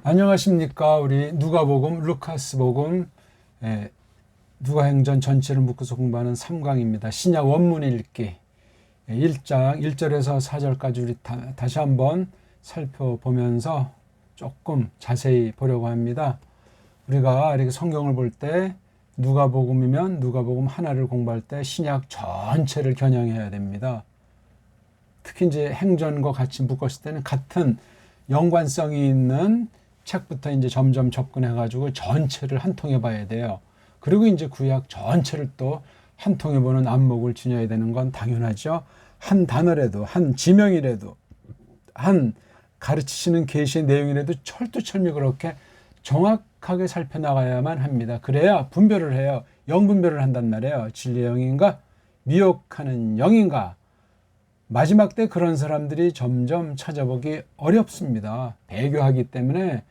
안녕하십니까. 우리 누가복음, 루카스복음, 누가행전 전체를 묶어서 공부하는 3강입니다. 신약 원문 읽기 1장 1절에서 4절까지 우리 다시 한번 살펴보면서 조금 자세히 보려고 합니다. 우리가 이렇게 성경을 볼 때 누가복음이면 누가복음 하나를 공부할 때 신약 전체를 겨냥해야 됩니다. 특히 이제 행전과 같이 묶었을 때는 같은 연관성이 있는 책부터 이제 점점 접근해가지고 전체를 한 통해 봐야 돼요. 그리고 이제 구약 전체를 또 한 통해 보는 안목을 지녀야 되는 건 당연하죠. 한 단어라도, 한 지명이라도, 한 가르치시는 계시의 내용이라도 철두철미 그렇게 정확하게 살펴나가야만 합니다. 그래야 분별을 해요. 영분별을 한단 말이에요. 진리의 영인가? 미혹하는 영인가? 마지막 때 그런 사람들이 점점 찾아보기 어렵습니다. 배교하기 때문에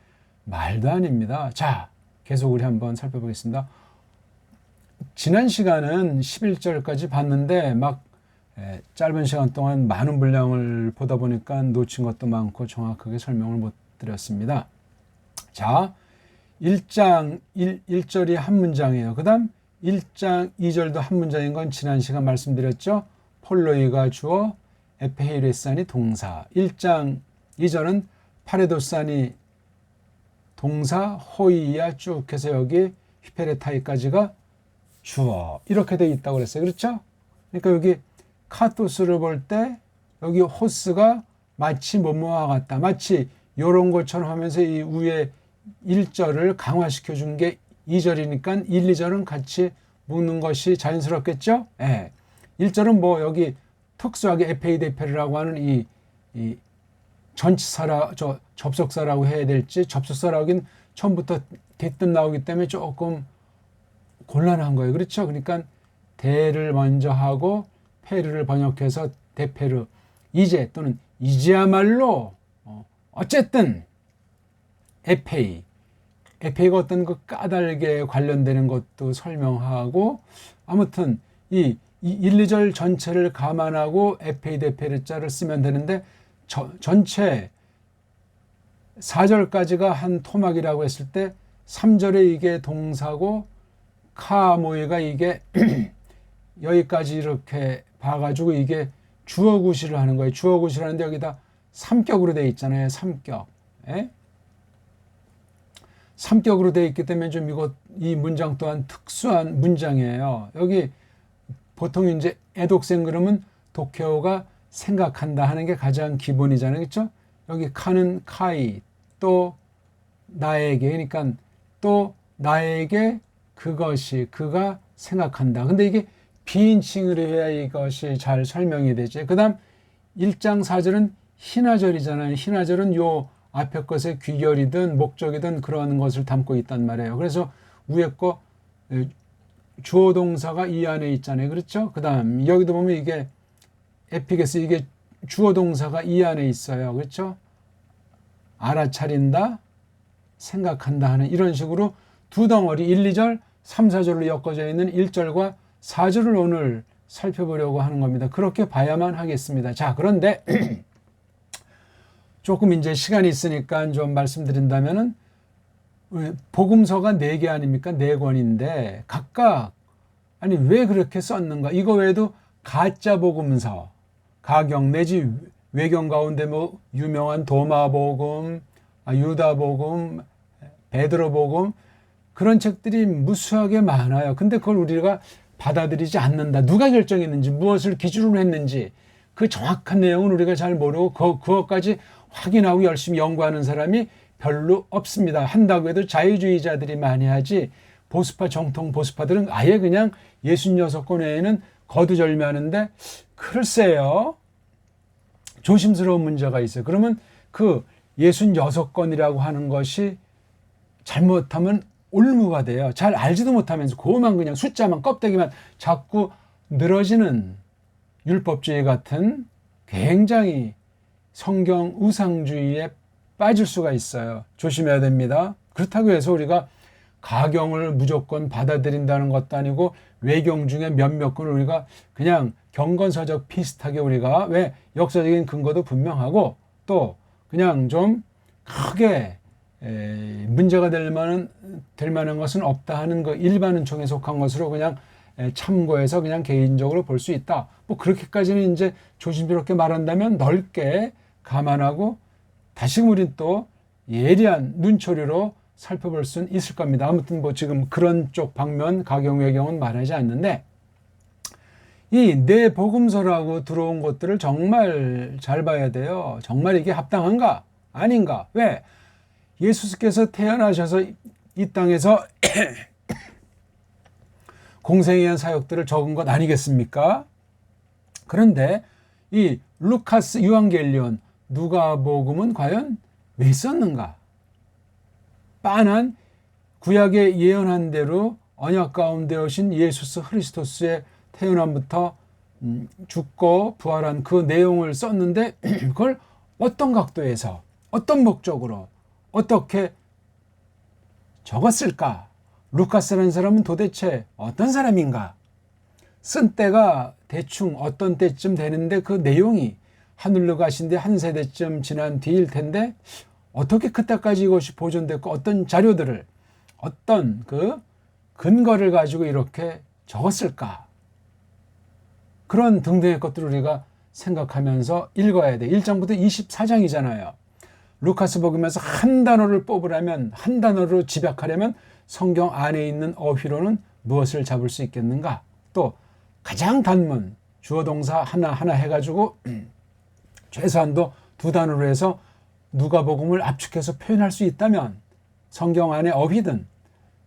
말도 아닙니다. 자, 계속 우리 한번 살펴보겠습니다. 지난 시간은 11절까지 봤는데 막 짧은 시간 동안 많은 분량을 보다 보니까 놓친 것도 많고 정확하게 설명을 못 드렸습니다. 자, 1장 1절이 한 문장이에요. 그 다음 1장 2절도 한 문장인 건 지난 시간 말씀드렸죠. 폴로이가 주어, 에페이레산이 동사. 1장 2절은 파레도산이 동사, 호이야 쭉 해서 여기 히페레타이까지가 주어. 이렇게 돼 있다고 그랬어요. 그렇죠? 그러니까 여기 카토스를 볼 때 여기 호스가 마치 뭐뭐와 같다. 마치 이런 것처럼 하면서 이 위에 1절을 강화시켜 준 게 2절이니까 1, 2절은 같이 묶는 것이 자연스럽겠죠? 예. 1절은 뭐 여기 특수하게 에페이데페르라고 하는 이 전치사라, 접속사라고 해야 될지, 접속사라고 하긴 처음부터 대뜸 나오기 때문에 조금 곤란한 거예요. 그렇죠? 그러니까 대를 먼저 하고 페르를 번역해서 데페르, 이제 또는 이제야말로 어쨌든 에페이가 어떤 그 까닭에 관련되는 것도 설명하고 아무튼 이 1, 2절 전체를 감안하고 에페이데페르자를 쓰면 되는데 전체 4절까지가 한 토막이라고 했을 때 3절에 이게 동사고 카모이가 이게 여기까지 이렇게 봐가지고 이게 주어구시를 하는 거예요. 주어구시를 하는데 여기다 3격으로 되어 있잖아요. 3격. 예? 3격으로 되어 있기 때문에 좀 이 문장 또한 특수한 문장이에요. 여기 보통 이제 애독생 그러면 독해어가 생각한다 하는 게 가장 기본이잖아요. 그렇죠? 여기 카는 카이, 또 나에게, 그러니까 또 나에게 그것이, 그가 생각한다. 근데 이게 비인칭으로 해야 이것이 잘 설명이 되죠. 그 다음 1장 4절은 hin하절이잖아요. hin하절은 요 앞에 것의 귀결이든 목적이든 그런 것을 담고 있단 말이에요. 그래서 위에 거 주어 동사가 이 안에 있잖아요. 그렇죠? 그 다음 여기도 보면 이게 에피게스, 이게 주어 동사가 이 안에 있어요. 그렇죠? 알아차린다, 생각한다 하는 이런 식으로 두 덩어리 1, 2절, 3, 4절로 엮어져 있는 1절과 4절을 오늘 살펴보려고 하는 겁니다. 그렇게 봐야만 하겠습니다. 자, 그런데 조금 이제 시간이 있으니까 좀 말씀드린다면은 복음서가 4개 아닙니까? 4권인데 각각 아니 왜 그렇게 썼는가? 이거 외에도 가짜 복음서, 가경 내지 외경 가운데 뭐 유명한 도마복음, 유다복음, 베드로복음 그런 책들이 무수하게 많아요. 근데 그걸 우리가 받아들이지 않는다. 누가 결정했는지, 무엇을 기준으로 했는지 그 정확한 내용은 우리가 잘 모르고 그것까지 확인하고 열심히 연구하는 사람이 별로 없습니다. 한다고 해도 자유주의자들이 많이 하지 보수파, 정통 보수파들은 아예 그냥 66권 외에는 거두절미하는데 글쎄요. 조심스러운 문제가 있어요. 그러면 그 66권이라고 하는 것이 잘못하면 올무가 돼요. 잘 알지도 못하면서 그것만 그냥 숫자만 껍데기만 자꾸 늘어지는 율법주의 같은 굉장히 성경 우상주의에 빠질 수가 있어요. 조심해야 됩니다. 그렇다고 해서 우리가 가경을 무조건 받아들인다는 것도 아니고 외경 중에 몇몇 권을 우리가 그냥 경건서적 비슷하게 우리가 왜 역사적인 근거도 분명하고 또 그냥 좀 크게 문제가 될 만한 것은 없다 하는 그 일반 은총에 속한 것으로 그냥 참고해서 그냥 개인적으로 볼 수 있다. 뭐 그렇게까지는 이제 조심스럽게 말한다면 넓게 감안하고 다시금 우린 또 예리한 눈초리로 살펴볼 수는 있을 겁니다. 아무튼 뭐 지금 그런 쪽 방면 가경 외경은 말하지 않는데 이 내 복음서라고 들어온 것들을 정말 잘 봐야 돼요. 정말 이게 합당한가? 아닌가? 왜? 예수께서 태어나셔서 이 땅에서 공생에 의한 사역들을 적은 것 아니겠습니까? 그런데 이 루카스 유한겔리온 누가복음은 과연 왜 썼는가? 빤한 구약에 예언한 대로 언약 가운데 오신 예수 그리스도스의 태어남부터 죽고 부활한 그 내용을 썼는데 그걸 어떤 각도에서 어떤 목적으로 어떻게 적었을까? 루카스라는 사람은 도대체 어떤 사람인가? 쓴 때가 대충 어떤 때쯤 되는데 그 내용이 하늘로 가신 뒤 한 세대쯤 지난 뒤일 텐데 어떻게 그때까지 이것이 보존됐고 어떤 자료들을 어떤 그 근거를 가지고 이렇게 적었을까? 그런 등등의 것들을 우리가 생각하면서 읽어야 돼. 1장부터 24장이잖아요. 루카스 복음에서 한 단어를 뽑으려면 한 단어로 집약하려면 성경 안에 있는 어휘로는 무엇을 잡을 수 있겠는가? 또 가장 단문 주어 동사 하나하나 해가지고 최소한도 2단어로 해서 누가복음을 압축해서 표현할 수 있다면 성경 안에 어휘든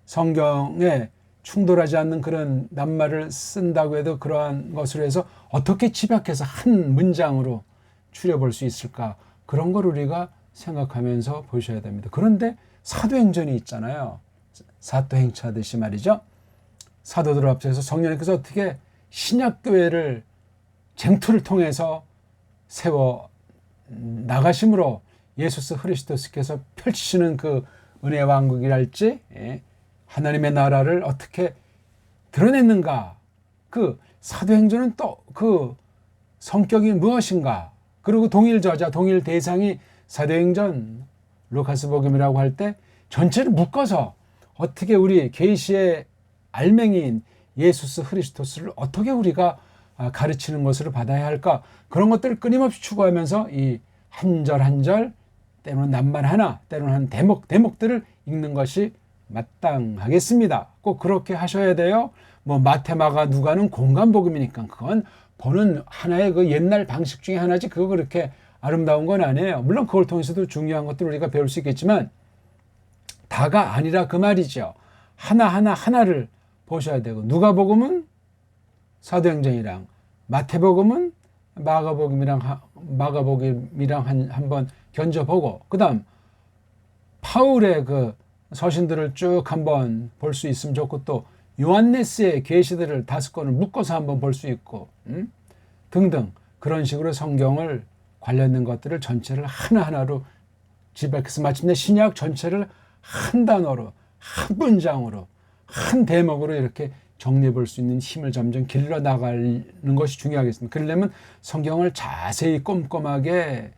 성경에 충돌하지 않는 그런 낱말을 쓴다고 해도 그러한 것으로 해서 어떻게 집약해서 한 문장으로 추려볼 수 있을까? 그런 걸 우리가 생각하면서 보셔야 됩니다. 그런데 사도행전이 있잖아요. 사도행차듯이 말이죠. 사도들 앞에서 성령님께서 어떻게 신약교회를 쟁투를 통해서 세워 나가심으로 예수 그리스도께서 펼치시는 그 은혜 왕국이랄지 하나님의 나라를 어떻게 드러냈는가? 그 사도행전은 또 그 성격이 무엇인가? 그리고 동일 저자, 동일 대상이 사도행전, 루카스복음이라고 할 때 전체를 묶어서 어떻게 우리 계시의 알맹이인 예수 그리스도를 어떻게 우리가 가르치는 것으로 받아야 할까? 그런 것들을 끊임없이 추구하면서 이 한 절 한 절, 때로는 낱말 하나, 때로는 한 대목들을 읽는 것이 마땅하겠습니다. 꼭 그렇게 하셔야 돼요. 뭐 마태, 마가, 누가는 공간복음이니까 그건 보는 하나의 그 옛날 방식 중에 하나지 그거 그렇게 아름다운 건 아니에요. 물론 그걸 통해서도 중요한 것들을 우리가 배울 수 있겠지만 다가 아니라 그 말이죠. 하나를 보셔야 되고 누가복음은 사도행전이랑 마태복음은 마가복음이랑 한번 견져보고 그다음 바울의 그 서신들을 쭉 한번 볼 수 있으면 좋고 또 요한네스의 계시들을 5권을 묶어서 한번 볼 수 있고 등등 그런 식으로 성경을 관련된 것들을 전체를 하나하나로 집약해서 마침내 신약 전체를 한 단어로 한 문장으로 한 대목으로 이렇게 정리해 볼 수 있는 힘을 점점 길러 나가는 것이 중요하겠습니다. 그러려면 성경을 자세히 꼼꼼하게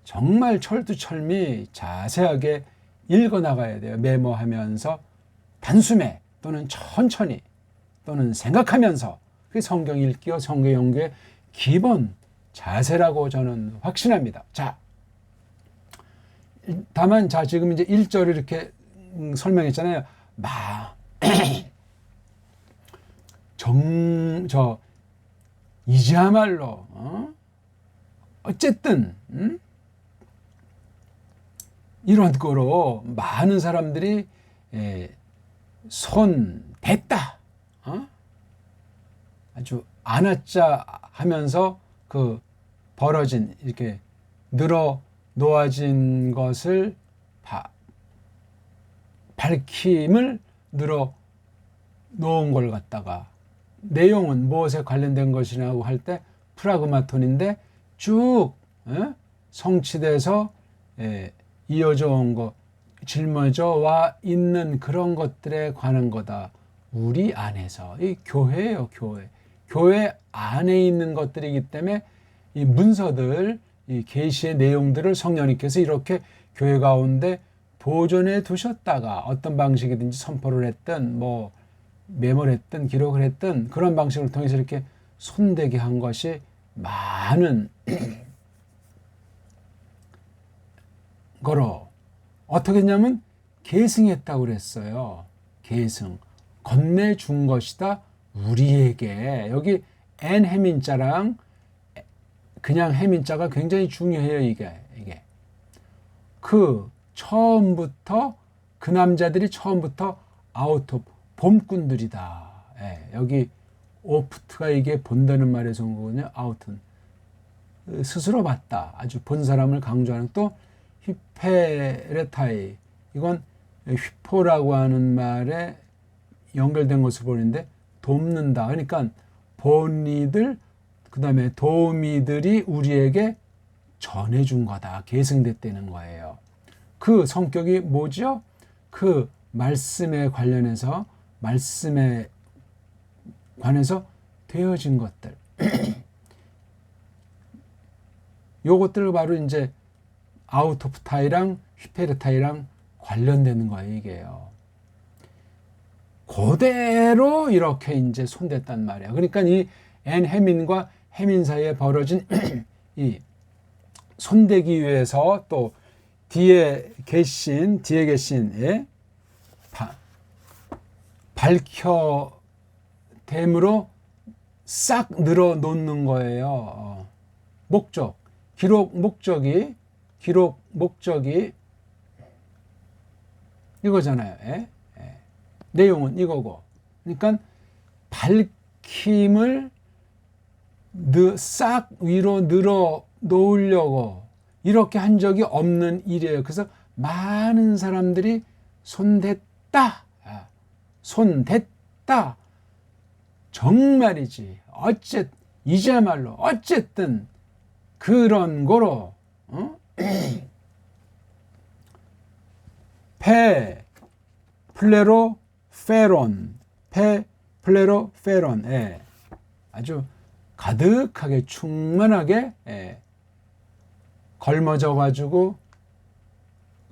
정말 철두철미 자세하게 읽어 나가야 돼요. 메모하면서 단숨에 또는 천천히 또는 생각하면서 그게 성경 읽기와 성경 연구의 기본 자세라고 저는 확신합니다. 자, 다만 지금 이제 1절을 이렇게 설명했잖아요. 이제야말로 어쨌든 이런 거로 많은 사람들이 손 댔다. 아주 안았자 하면서 그 벌어진 이렇게 늘어 놓아진 것을 밝힘을 늘어 놓은 걸 갖다가 내용은 무엇에 관련된 것이냐고 할 때 프라그마톤인데 쭉 성취돼서 이어져 온 것, 짊어져 와 있는 그런 것들에 관한 거다. 우리 안에서 이 교회예요, 교회. 교회 안에 있는 것들이기 때문에 이 문서들, 이 계시의 내용들을 성령님께서 이렇게 교회 가운데 보존해 두셨다가 어떤 방식이든지 선포를 했든 뭐 메모를 했든 기록을 했든 그런 방식을 통해서 이렇게 손대게 한 것이 많은 거로 어떻게 했냐면 계승했다고 그랬어요. 계승. 건네준 것이다. 우리에게. 여기 앤 해민자랑 그냥 해민자가 굉장히 중요해요. 이게. 그 처음부터 그 남자들이 처음부터 아웃 오브 봄꾼들이다. 예, 여기 오프트가 이게 본다는 말에서 온 거거든요. 아웃은 스스로 봤다. 아주 본 사람을 강조하는 또 휘페레타이 이건 휘포라고 하는 말에 연결된 것을 보는데 돕는다. 그러니까 본이들 그다음에 도우미들이 우리에게 전해준 거다. 계승됐다는 거예요. 그 성격이 뭐죠? 그 말씀에 관련해서 말씀에 관해서 되어진 것들. 요것들 바로 이제 아웃 오브 타이랑 휘페르타이랑 관련되는 거예요, 이게요. 그대로 이렇게 이제 손댔단 말이야. 그러니까 이 앤 해민과 해민 사이에 벌어진 이 손대기 위해서 또 뒤에 계신 밝혀됨으로 싹 늘어놓는 거예요. 목적, 기록 목적이 이거잖아요. 내용은 이거고. 그러니까 밝힘을 싹 위로 늘어 놓으려고 이렇게 한 적이 없는 일이에요. 그래서 많은 사람들이 손댔다. 정말이지. 이제야말로 어쨌든 그런 거로 플레로페론 아주 가득하게 충만하게 걸머져 가지고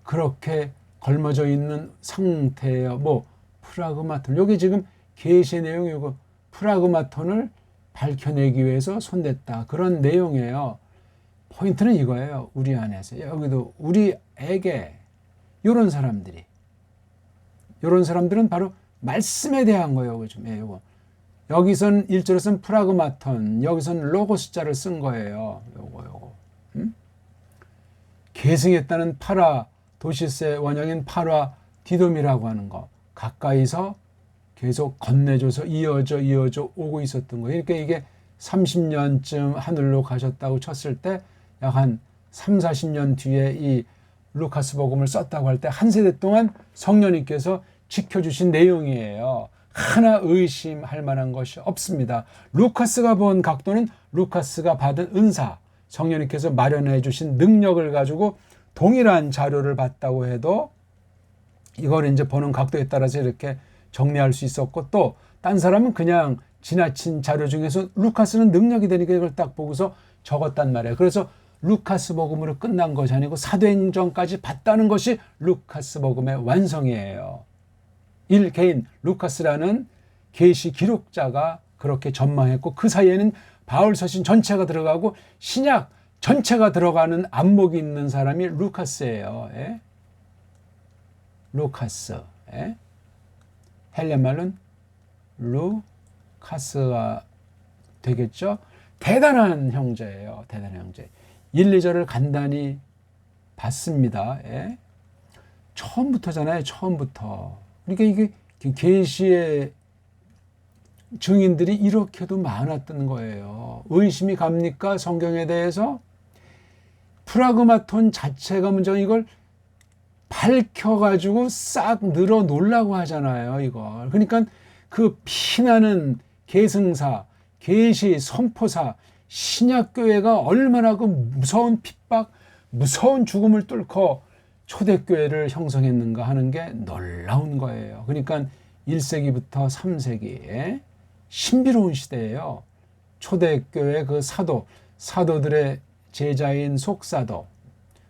그렇게 걸머져 있는 상태예요. 뭐 프라그마톤 여기 지금 계시의 내용이고 프라그마톤을 밝혀내기 위해서 손댔다 그런 내용이에요. 포인트는 이거예요. 우리 안에서 여기도 우리에게 이런 사람들은 바로 말씀에 대한 거예요. 요거. 여기선 1절에서는 프라그마톤, 여기서는 로고스자를 쓴 거예요. 요거. 계승했다는 파라 도시스의 원형인 파라 디돔이라고 하는 거. 가까이서 계속 건네줘서 이어져 오고 있었던 거예요. 그러니까 이게 30년쯤 하늘로 가셨다고 쳤을 때 약 한 3, 40년 뒤에 이 루카스 복음을 썼다고 할 때 한 세대 동안 성령님께서 지켜주신 내용이에요. 하나 의심할 만한 것이 없습니다. 루카스가 본 각도는 루카스가 받은 은사, 성령님께서 마련해 주신 능력을 가지고 동일한 자료를 봤다고 해도 이걸 이제 보는 각도에 따라서 이렇게 정리할 수 있었고 또 딴 사람은 그냥 지나친 자료 중에서 루카스는 능력이 되니까 이걸 딱 보고서 적었단 말이에요. 그래서 루카스 복음으로 끝난 것이 아니고 사도행전까지 봤다는 것이 루카스 복음의 완성이에요. 일개인 루카스라는 계시 기록자가 그렇게 전망했고 그 사이에는 바울 서신 전체가 들어가고 신약 전체가 들어가는 안목이 있는 사람이 루카스예요. 루카스. 헬렌 말로는 루카스가 되겠죠. 대단한 형제예요. 대단한 형제. 1, 2절을 간단히 봤습니다. 처음부터잖아요. 처음부터. 그러니까 이게 계시의 증인들이 이렇게도 많았던 거예요. 의심이 갑니까? 성경에 대해서? 프라그마톤 자체가 문제가 이걸 밝혀가지고 싹 늘어 놓으려고 하잖아요. 이걸. 그러니까 그 피나는 계승사, 계시, 선포사, 신약교회가 얼마나 그 무서운 핍박, 무서운 죽음을 뚫고 초대교회를 형성했는가 하는 게 놀라운 거예요. 그러니까 1세기부터 3세기에 신비로운 시대예요. 초대교회 그 사도들의 제자인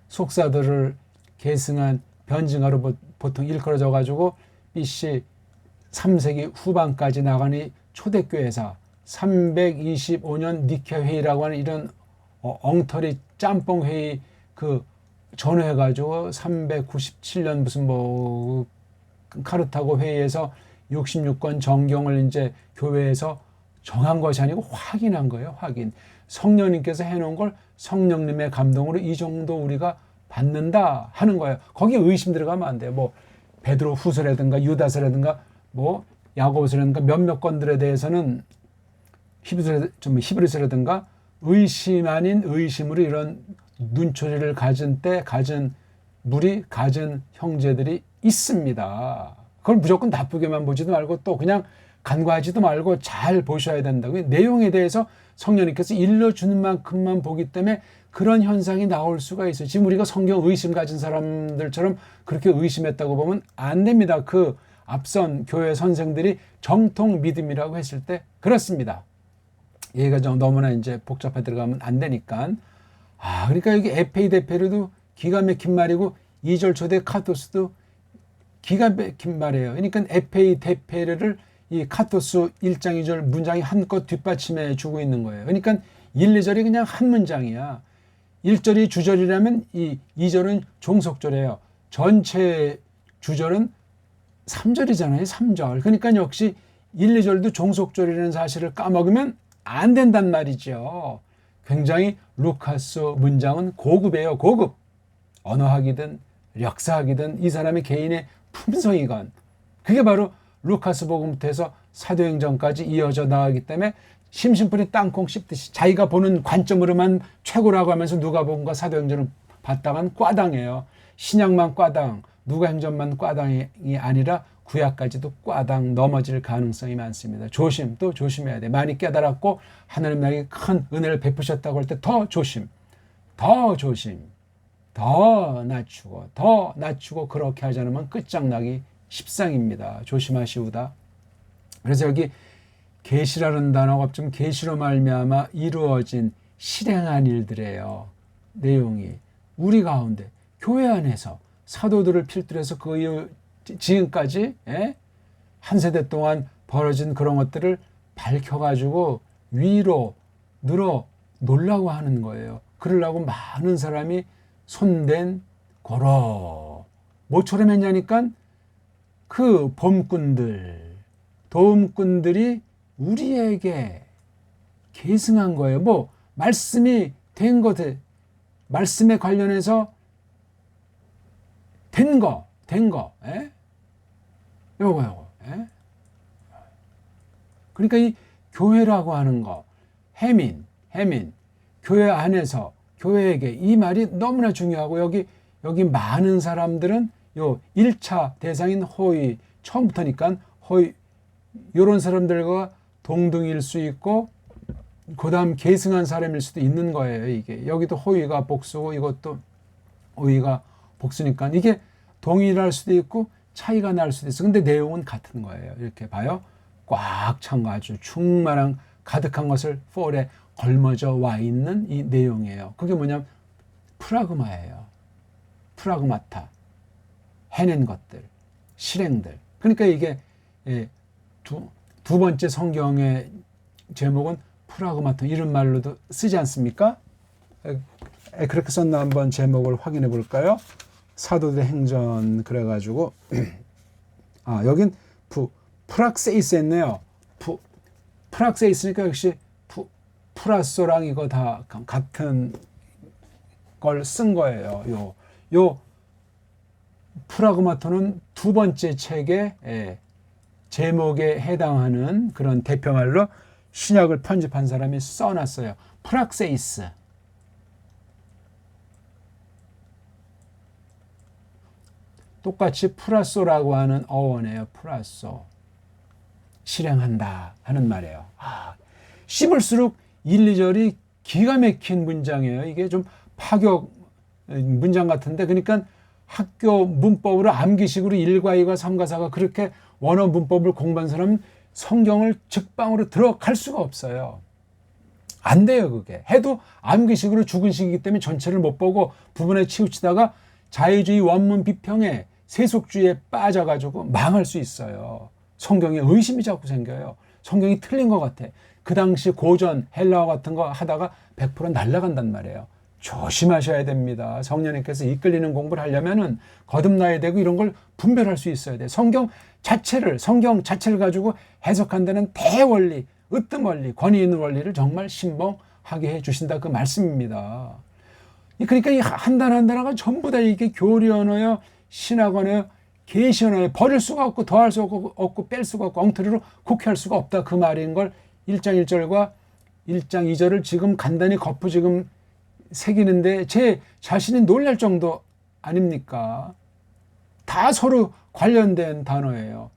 속사들을 계승한 변증하로 보통 일컬어져 가지고 BC 3세기 후반까지 나가니 초대교회사 325년 니케 회의라고 하는 이런 엉터리 짬뽕 회의 그 전후해 가지고 397년 무슨 뭐 카르타고 회의에서 66권 정경을 이제 교회에서 정한 것이 아니고 확인한 거예요. 확인. 성령님께서 해놓은 걸 성령님의 감동으로 이 정도 우리가 받는다 하는 거예요. 거기에 의심 들어가면 안 돼요. 뭐 베드로 후서라든가 유다서라든가 뭐 야고보서라든가 몇몇 건들에 대해서는 히브리서라든가 의심 아닌 의심으로 이런 눈초리를 가진 무리 가진 형제들이 있습니다. 그걸 무조건 나쁘게만 보지도 말고 또 그냥 간과하지도 말고 잘 보셔야 된다고요. 내용에 대해서 성령님께서 일러주는 만큼만 보기 때문에 그런 현상이 나올 수가 있어요. 지금 우리가 성경 의심 가진 사람들처럼 그렇게 의심했다고 보면 안 됩니다. 그 앞선 교회 선생들이 정통 믿음이라고 했을 때 그렇습니다. 얘가 좀 너무나 이제 복잡해 들어가면 안 되니까. 그러니까 여기 에페이데페르도 기가 막힌 말이고 2절 초대 카토스도 기가 막힌 말이에요. 그러니까 에페이데페르를 이 카토스 1장 2절 문장이 한껏 뒷받침해 주고 있는 거예요. 그러니까 1, 2절이 그냥 한 문장이야. 1절이 주절이라면 이 2절은 종속절이에요. 전체 주절은 3절이잖아요. 3절. 그러니까 역시 1, 2절도 종속절이라는 사실을 까먹으면 안 된단 말이죠. 굉장히 루카스 문장은 고급이에요. 고급. 언어학이든 역사학이든 이 사람의 개인의 품성이건 그게 바로 루카스 복음부터 해서 사도행전까지 이어져 나가기 때문에 심심풀이 땅콩 씹듯이 자기가 보는 관점으로만 최고라고 하면서 누가복음과 사도행전을 봤다간 꽈당해요. 신약만 꽈당, 누가행전만 꽈당이 아니라 구약까지도 꽈당 넘어질 가능성이 많습니다. 또 조심해야 돼. 많이 깨달았고 하나님 나에게 큰 은혜를 베푸셨다고 할 때 더 조심, 더 낮추고 그렇게 하지 않으면 끝장나기 십상입니다. 조심하시우다. 그래서 여기 계시라는 단어가 좀 계시로 말미암아 이루어진 실행한 일들이에요. 내용이 우리 가운데 교회 안에서 사도들을 필두로 해서 그 이후 지금까지 한 세대 동안 벌어진 그런 것들을 밝혀가지고 위로 놀라고 하는 거예요. 그러려고 많은 사람이 손댄 고로 뭐처럼 했냐니까 그 도움꾼들이 우리에게 계승한 거예요. 뭐 말씀이 된 것들, 말씀에 관련해서 된 거, 요거. 그러니까 이 교회라고 하는 거, 해민, 교회 안에서 교회에게 이 말이 너무나 중요하고 여기 많은 사람들은 요 1차 대상인 호의, 처음부터니까 호의, 요런 사람들과 동등일 수 있고, 그 다음 계승한 사람일 수도 있는 거예요, 이게. 여기도 호의가 복수고, 이것도 호의가 복수니까, 이게 동일할 수도 있고, 차이가 날 수도 있어. 근데 내용은 같은 거예요. 이렇게 봐요. 꽉 찬 거 아주 충만한, 가득한 것을 폴에 걸머져 와 있는 이 내용이에요. 그게 뭐냐면, 프라그마예요. 프라그마타. 해낸 것들, 실행들. 그러니까 이게 두 번째 성경의 제목은 프라그마톤, 이런 말로도 쓰지 않습니까? 그렇게 썼나 한번 제목을 확인해 볼까요? 사도들의 행전 그래가지고 여긴 프락세이스 했네요. 프락세이스니까 역시 프라소랑 이거 다 같은 걸 쓴 거예요. 요 프라그마톤은 두 번째 책의 제목에 해당하는 그런 대표말로 신약을 편집한 사람이 써놨어요. 프락세이스. 똑같이 프라소라고 하는 어원이에요. 프라소. 실행한다 하는 말이에요. 씹을수록 1, 2절이 기가 막힌 문장이에요. 이게 좀 파격 문장 같은데, 그러니까 학교 문법으로 암기식으로 1과 2과 3과 4가 그렇게 원어 문법을 공부한 사람은 성경을 직방으로 들어갈 수가 없어요. 안 돼요, 그게. 해도 암기식으로 죽은 식이기 때문에 전체를 못 보고 부분에 치우치다가 자유주의 원문 비평에 세속주의에 빠져가지고 망할 수 있어요. 성경에 의심이 자꾸 생겨요. 성경이 틀린 것 같아. 그 당시 고전 헬라어 같은 거 하다가 100% 날아간단 말이에요. 조심하셔야 됩니다. 성령님께서 이끌리는 공부를 하려면은 거듭나야 되고 이런 걸 분별할 수 있어야 돼. 성경 자체를 가지고 해석한다는 대원리, 으뜸원리, 권위 있는 원리를 정말 신봉하게 해 주신다 그 말씀입니다. 그러니까 이 한 단 한 단어가 전부 다 이게 교리 언어요, 신학 언어요, 계시 언어요. 버릴 수가 없고 더할 수가 없고 뺄 수가 없고 엉터리로 곡해할 수가 없다 그 말인 걸 1장 1절과 1장 2절을 지금 간단히 겉부 지금 새기는데 제 자신이 놀랄 정도 아닙니까? 다 서로 관련된 단어예요.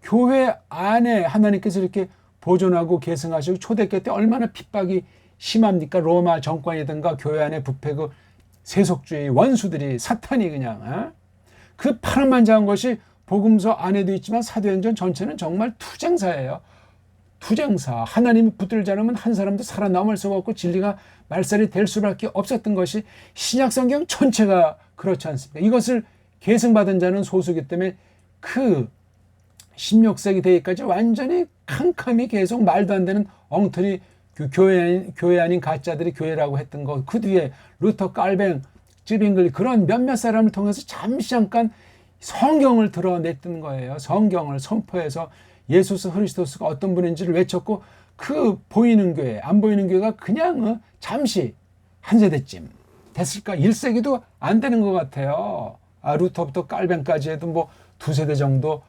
교회 안에 하나님께서 이렇게 보존하고 계승하시고 초대교 때 얼마나 핍박이 심합니까? 로마 정권이든가 교회 안에 부패 그 세속주의 원수들이 사탄이 그냥 그 파란만장한 것이 복음서 안에도 있지만 사도행전 전체는 정말 투쟁사예요. 투쟁사. 하나님이 붙들지 않으면 한 사람도 살아남을 수가 없고 진리가 말살이 될 수밖에 없었던 것이 신약성경 전체가 그렇지 않습니까? 이것을 계승받은 자는 소수이기 때문에 그 16세기 대기까지 완전히 캄캄히 계속 말도 안 되는 엉터리 교회 아닌 가짜들이 교회라고 했던 거. 그 뒤에 루터, 깔뱅, 찌빙글 그런 몇몇 사람을 통해서 잠깐 성경을 드러냈던 거예요. 성경을 선포해서 예수스 그리스도스가 어떤 분인지를 외쳤고 그 보이는 교회, 안 보이는 교회가 그냥 잠시 한 세대쯤 됐을까? 1세기도 안 되는 것 같아요. 루터부터 깔뱅까지 해도 뭐 2세대 정도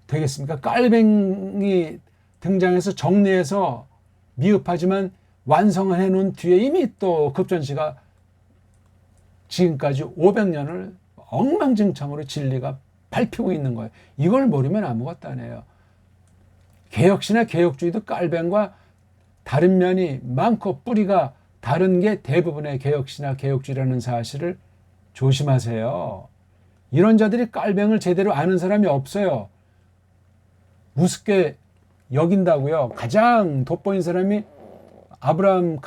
되겠습니까? 깔뱅이 등장해서 정리해서 미흡하지만 완성을 해놓은 뒤에 이미 또 급전시가 지금까지 500년을 엉망진창으로 진리가 밟히고 있는 거예요. 이걸 모르면 아무것도 안 해요. 개혁시나 개혁주의도 깔뱅과 다른 면이 많고 뿌리가 다른 게 대부분의 개혁시나 개혁주의라는 사실을 조심하세요. 이런 자들이 깔뱅을 제대로 아는 사람이 없어요. 우습게 여긴다고요. 가장 돋보인 사람이 아브라함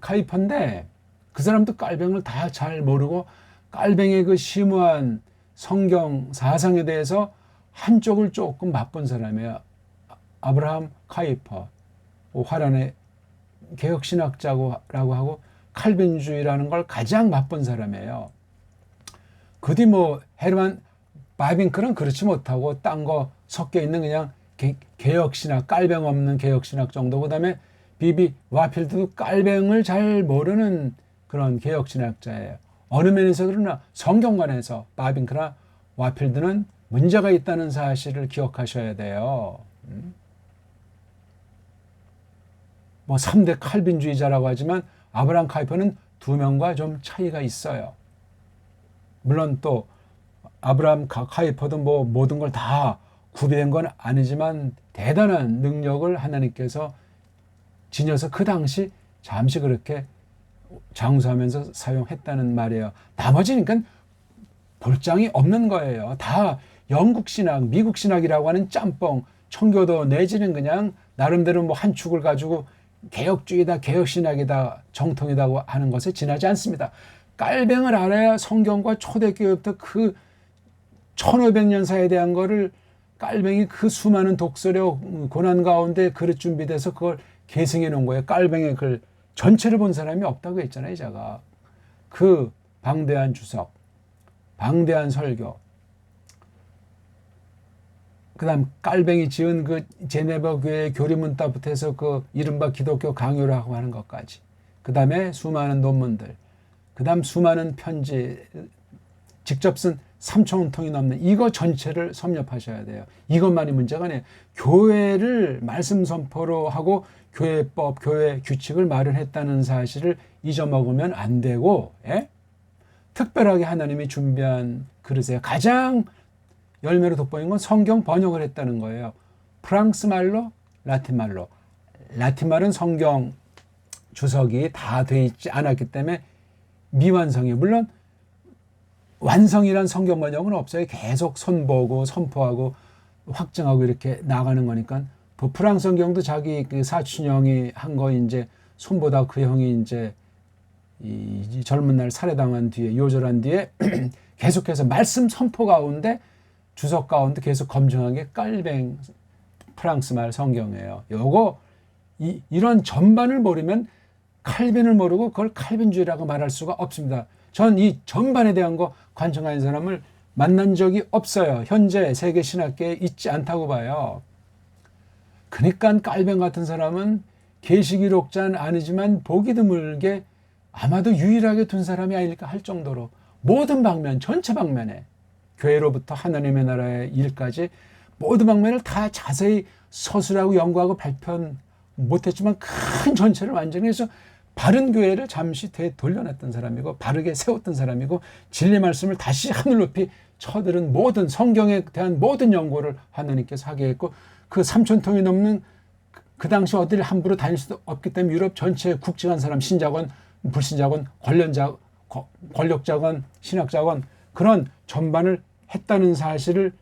카이퍼인데 그 사람도 깔뱅을 다 잘 모르고 깔뱅의 그 심오한 성경 사상에 대해서 한쪽을 조금 맛본 사람이에요. 아브라함 카이퍼, 화란의 개혁신학자라고 하고 칼빈주의라는 걸 가장 맛본 사람이에요. 그 뒤 뭐 헤르만 바빙크는 그렇지 못하고 딴 거 섞여 있는 그냥 개혁신학, 깔뱅 없는 개혁신학 정도. 그 다음에 비비 와필드도 깔뱅을 잘 모르는 그런 개혁신학자예요. 어느 면에서 그러나 성경관에서 바빙크나 와필드는 문제가 있다는 사실을 기억하셔야 돼요. 뭐 3대 칼빈주의자라고 하지만 아브라함 카이퍼는 2명과 좀 차이가 있어요. 물론 또 아브라함 카이퍼도 뭐 모든 걸 다 구비된 건 아니지만 대단한 능력을 하나님께서 지녀서 그 당시 잠시 그렇게 장수하면서 사용했다는 말이에요. 나머지는 그러니까 볼장이 없는 거예요. 다 영국 신학, 미국 신학이라고 하는 짬뽕, 청교도 내지는 그냥 나름대로 뭐 한 축을 가지고 개혁주의다, 개혁신학이다, 정통이다 하는 것에 지나지 않습니다. 깔뱅을 알아야 성경과 초대교회부터 그 1500년사에 대한 거를 깔뱅이 그 수많은 독서력 고난 가운데 그릇 준비돼서 그걸 계승해 놓은 거예요. 깔뱅의 글 전체를 본 사람이 없다고 했잖아요. 제가 그 방대한 주석, 방대한 설교, 그 다음 깔뱅이 지은 그 제네바 교회 교리문답부터 해서 그 이른바 기독교 강요를 하고 하는 것까지, 그 다음에 수많은 논문들, 그 다음 수많은 편지, 직접 쓴 3,000원 통이 넘는 이거 전체를 섭렵하셔야 돼요. 이것만이 문제가 아니에요. 교회를 말씀 선포로 하고 교회법, 교회 규칙을 마련했다는 사실을 잊어먹으면 안 되고, 예? 특별하게 하나님이 준비한 그릇에 가장 열매로 돋보인 건 성경 번역을 했다는 거예요. 프랑스 말로, 라틴 말로. 라틴 말은 성경 주석이 다 돼 있지 않았기 때문에 미완성이에요. 물론 완성이란 성경 번역은 없어요. 계속 손보고 선포하고 확증하고 이렇게 나가는 거니까. 프랑스 성경도 자기 그 사촌 형이 한 거 이제 손보다 그 형이 이제 이 젊은 날 살해당한 뒤에 요절한 뒤에 계속해서 말씀 선포 가운데 주석 가운데 계속 검증한 게 깔뱅 프랑스 말 성경이에요. 요거 이런 전반을 모르면 칼빈을 모르고 그걸 칼빈주의라고 말할 수가 없습니다. 전 이 전반에 대한 거 관청하는 사람을 만난 적이 없어요. 현재 세계 신학계에 있지 않다고 봐요. 그러니까 깔뱅 같은 사람은 계시기록자는 아니지만 보기 드물게 아마도 유일하게 둔 사람이 아닐까 할 정도로 모든 방면, 전체 방면에 교회로부터 하나님의 나라의 일까지 모든 방면을 다 자세히 서술하고 연구하고 발표 못했지만 큰 전체를 완전히 해서 바른 교회를 잠시 되돌려놨던 사람이고 바르게 세웠던 사람이고 진리 말씀을 다시 하늘 높이 쳐들은 모든 성경에 대한 모든 연구를 하나님께서 하게 했고 그 3,000통이 넘는 그 당시 어디를 함부로 다닐 수도 없기 때문에 유럽 전체에 국직한 사람, 신자건, 불신자건, 권력자건, 신학자건 그런 전반을 했다는 사실을